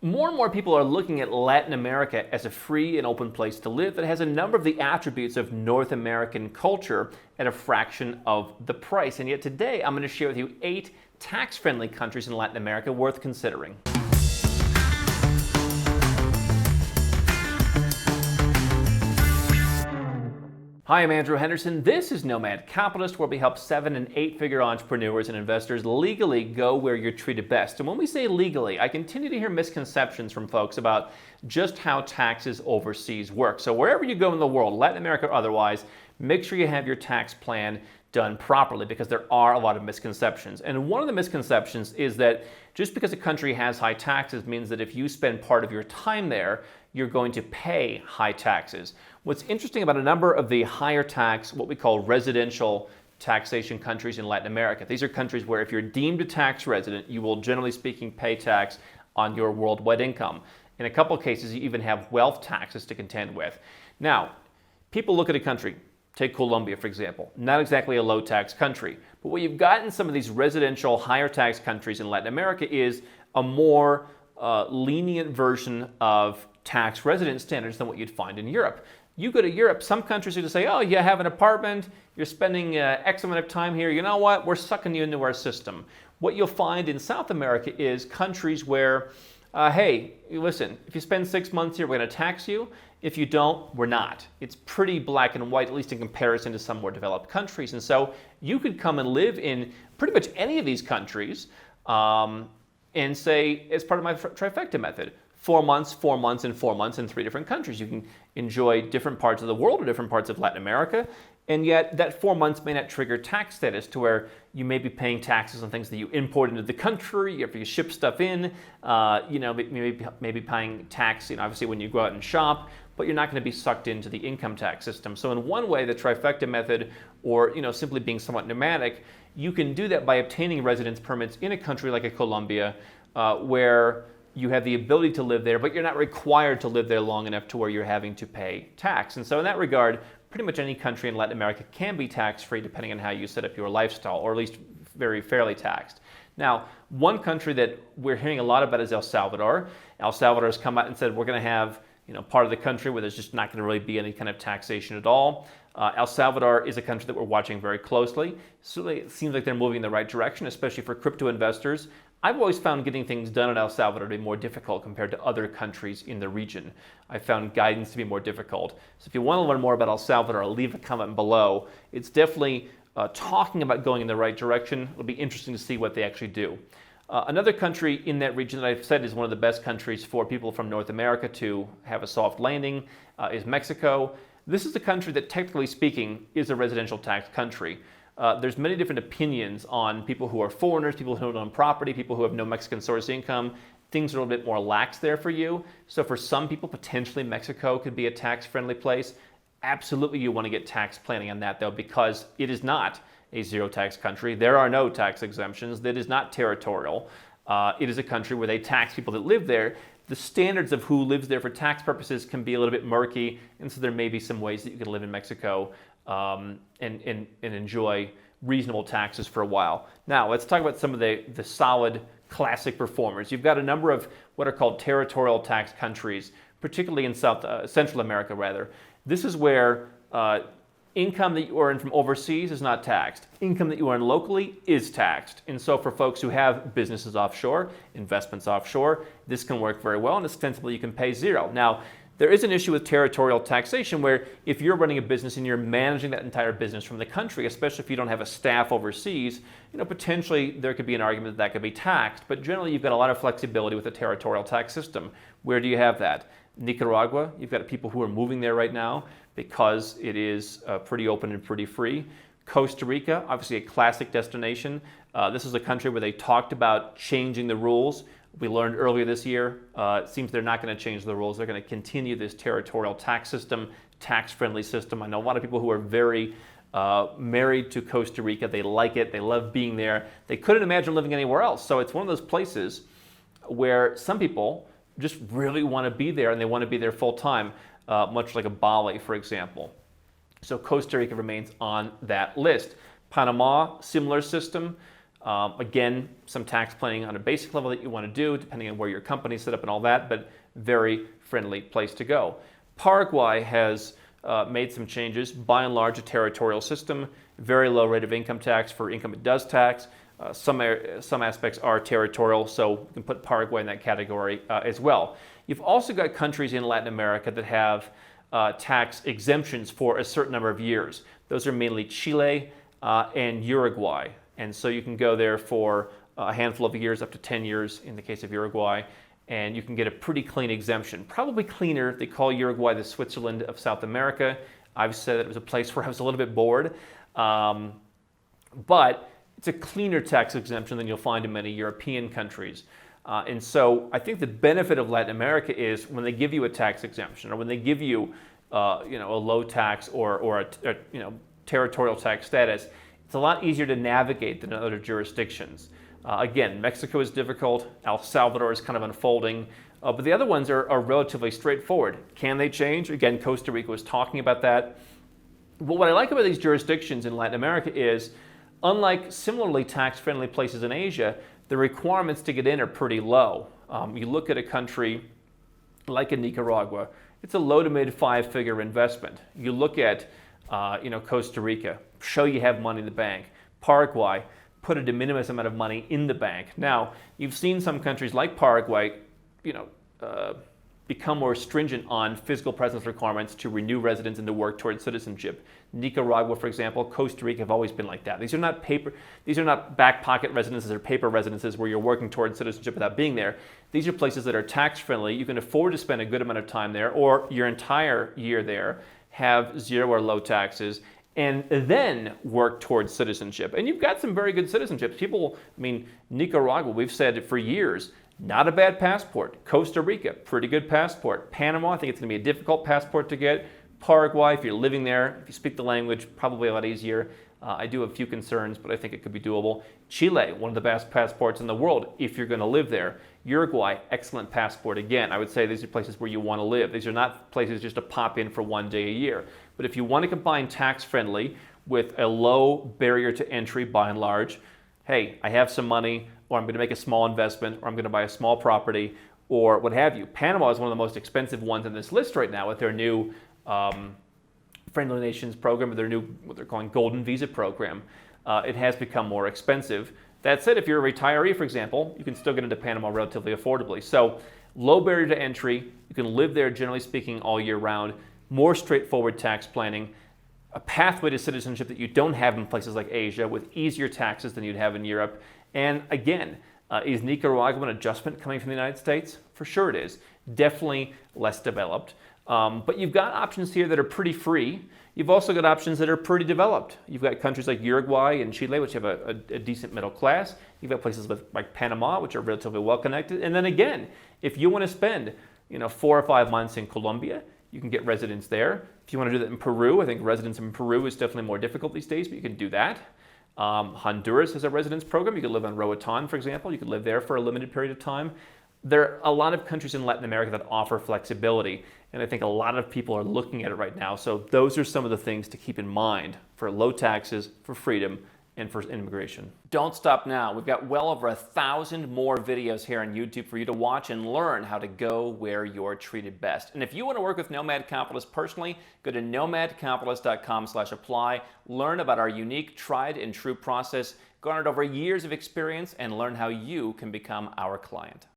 More and more people are looking at Latin America as a free and open place to live that has a number of the attributes of North American culture at a fraction of the price. And yet today, I'm going to share with you 8 tax-friendly countries in Latin America worth considering. Hi, I'm Andrew Henderson. This is Nomad Capitalist, where we help 7- and 8-figure entrepreneurs and investors legally go where you're treated best. And when we say legally, I continue to hear misconceptions from folks about just how taxes overseas work. So wherever you go in the world, Latin America or otherwise, make sure you have your tax plan done properly, because there are a lot of misconceptions. And one of the misconceptions is that just because a country has high taxes means that if you spend part of your time there, you're going to pay high taxes. What's interesting about a number of the higher tax, what we call residential taxation countries in Latin America, these are countries where if you're deemed a tax resident, you will generally speaking pay tax on your worldwide income. In a couple of cases, you even have wealth taxes to contend with. Now, people look at a country, take Colombia for example, not exactly a low tax country, but what you've got in some of these residential higher tax countries in Latin America is a more lenient version of tax resident standards than what you'd find in Europe. You go to Europe, some countries are going to say, oh, you have an apartment, you're spending X amount of time here, you know what, we're sucking you into our system. What you'll find in South America is countries where, hey, listen, if you spend 6 months here, we're going to tax you. If you don't, we're not. It's pretty black and white, at least in comparison to some more developed countries. And so you could come and live in pretty much any of these countries and say, as part of my trifecta method, 4 months, 4 months, and 4 months in 3 different countries. You can enjoy different parts of the world or different parts of Latin America, and yet that 4 months may not trigger tax status to where you may be paying taxes on things that you import into the country, if you ship stuff in, maybe paying tax, obviously when you go out and shop, but you're not going to be sucked into the income tax system. So in one way, the trifecta method, or simply being somewhat nomadic, you can do that by obtaining residence permits in a country like a Colombia, where you have the ability to live there, but you're not required to live there long enough to where you're having to pay tax. And so in that regard, pretty much any country in Latin America can be tax-free depending on how you set up your lifestyle, or at least very fairly taxed. Now, one country that we're hearing a lot about is El Salvador. El Salvador has come out and said we're going to have part of the country where there's just not going to really be any kind of taxation at all. El Salvador is a country that we're watching very closely. Certainly it seems like they're moving in the right direction, especially for crypto investors. I've always found getting things done in El Salvador to be more difficult compared to other countries in the region. I found guidance to be more difficult. So if you want to learn more about El Salvador, I'll leave a comment below. It's definitely talking about going in the right direction. It'll be interesting to see what they actually do. Another country in that region that I've said is one of the best countries for people from North America to have a soft landing is Mexico. This is a country that, technically speaking, is a residential tax country. There's many different opinions on people who are foreigners, people who don't own property, people who have no Mexican source income. Things are a little bit more lax there for you. So for some people, potentially Mexico could be a tax-friendly place. Absolutely you want to get tax planning on that though, because it is not a zero-tax country. There are no tax exemptions. That is not territorial. It is a country where they tax people that live there. The standards of who lives there for tax purposes can be a little bit murky, and so there may be some ways that you can live in Mexico and enjoy reasonable taxes for a while. Now, let's talk about some of the solid classic performers. You've got a number of what are called territorial tax countries, particularly in Central America, rather. This is where income that you earn from overseas is not taxed. Income that you earn locally is taxed. And so for folks who have businesses offshore, investments offshore, this can work very well, and ostensibly you can pay zero. Now, there is an issue with territorial taxation where if you're running a business and you're managing that entire business from the country, especially if you don't have a staff overseas, potentially there could be an argument that could be taxed. But generally you've got a lot of flexibility with the territorial tax system. Where do you have that? Nicaragua, you've got people who are moving there right now because it is pretty open and pretty free. Costa Rica, obviously a classic destination. This is a country where they talked about changing the rules. We learned earlier this year, it seems they're not going to change the rules. They're going to continue this territorial tax system, tax-friendly system. I know a lot of people who are very married to Costa Rica. They like it. They love being there. They couldn't imagine living anywhere else. So it's one of those places where some people just really want to be there, and they want to be there full time, much like a Bali, for example. So Costa Rica remains on that list. Panama, similar system. Again, some tax planning on a basic level that you want to do, depending on where your company's set up and all that, but very friendly place to go. Paraguay has made some changes. By and large, a territorial system, very low rate of income tax for income it does tax. Some aspects are territorial, so you can put Paraguay in that category as well. You've also got countries in Latin America that have tax exemptions for a certain number of years. Those are mainly Chile and Uruguay. And so you can go there for a handful of years, up to 10 years in the case of Uruguay, and you can get a pretty clean exemption. Probably cleaner. They call Uruguay the Switzerland of South America. I've said that it was a place where I was a little bit bored. But it's a cleaner tax exemption than you'll find in many European countries. And so I think the benefit of Latin America is when they give you a tax exemption, or when they give you a low tax or a territorial tax status, it's a lot easier to navigate than in other jurisdictions. Again, Mexico is difficult. El Salvador is kind of unfolding. But the other ones are relatively straightforward. Can they change? Again, Costa Rica was talking about that. But what I like about these jurisdictions in Latin America is, unlike similarly tax-friendly places in Asia, the requirements to get in are pretty low. You look at a country like in Nicaragua, it's a low to mid five-figure investment. You look at Costa Rica, show you have money in the bank. Paraguay, put a de minimis amount of money in the bank. Now, you've seen some countries like Paraguay, become more stringent on physical presence requirements to renew residence and to work towards citizenship. Nicaragua, for example, Costa Rica have always been like that. These are not back pocket residences or paper residences where you're working towards citizenship without being there. These are places that are tax friendly. You can afford to spend a good amount of time there, or your entire year there, have zero or low taxes, and then work towards citizenship. And you've got some very good citizenships. Nicaragua, we've said for years, not a bad passport. Costa Rica, pretty good passport. Panama, I think it's going to be a difficult passport to get. Paraguay, if you're living there, if you speak the language, probably a lot easier. I do have a few concerns, but I think it could be doable. Chile, one of the best passports in the world if you're going to live there. Uruguay, excellent passport. Again, I would say these are places where you want to live. These are not places just to pop in for one day a year. But if you want to combine tax-friendly with a low barrier to entry by and large, hey, I have some money, or I'm going to make a small investment, or I'm going to buy a small property, or what have you. Panama is one of the most expensive ones on this list right now with their new Friendly Nations program, or their new, what they're calling Golden Visa program. It has become more expensive. That said, if you're a retiree, for example, you can still get into Panama relatively affordably. So low barrier to entry, you can live there generally speaking all year round, more straightforward tax planning, a pathway to citizenship that you don't have in places like Asia with easier taxes than you'd have in Europe. And again, is Nicaragua an adjustment coming from the United States? For sure it is. Definitely less developed. But you've got options here that are pretty free. You've also got options that are pretty developed. You've got countries like Uruguay and Chile, which have a decent middle class. You've got places like Panama, which are relatively well connected. And then again, if you want to spend 4 or 5 months in Colombia, you can get residence there. If you want to do that in Peru, I think residence in Peru is definitely more difficult these days, but you can do that. Honduras has a residence program. You could live on Roatan, for example. You could live there for a limited period of time. There are a lot of countries in Latin America that offer flexibility, and I think a lot of people are looking at it right now. So those are some of the things to keep in mind for low taxes, for freedom, and for immigration. Don't stop now. We've got well over 1,000 more videos here on YouTube for you to watch and learn how to go where you're treated best. And if you want to work with Nomad Capitalists personally, go to nomadcapitalist.com/apply, learn about our unique, tried and true process, garnered over years of experience, and learn how you can become our client.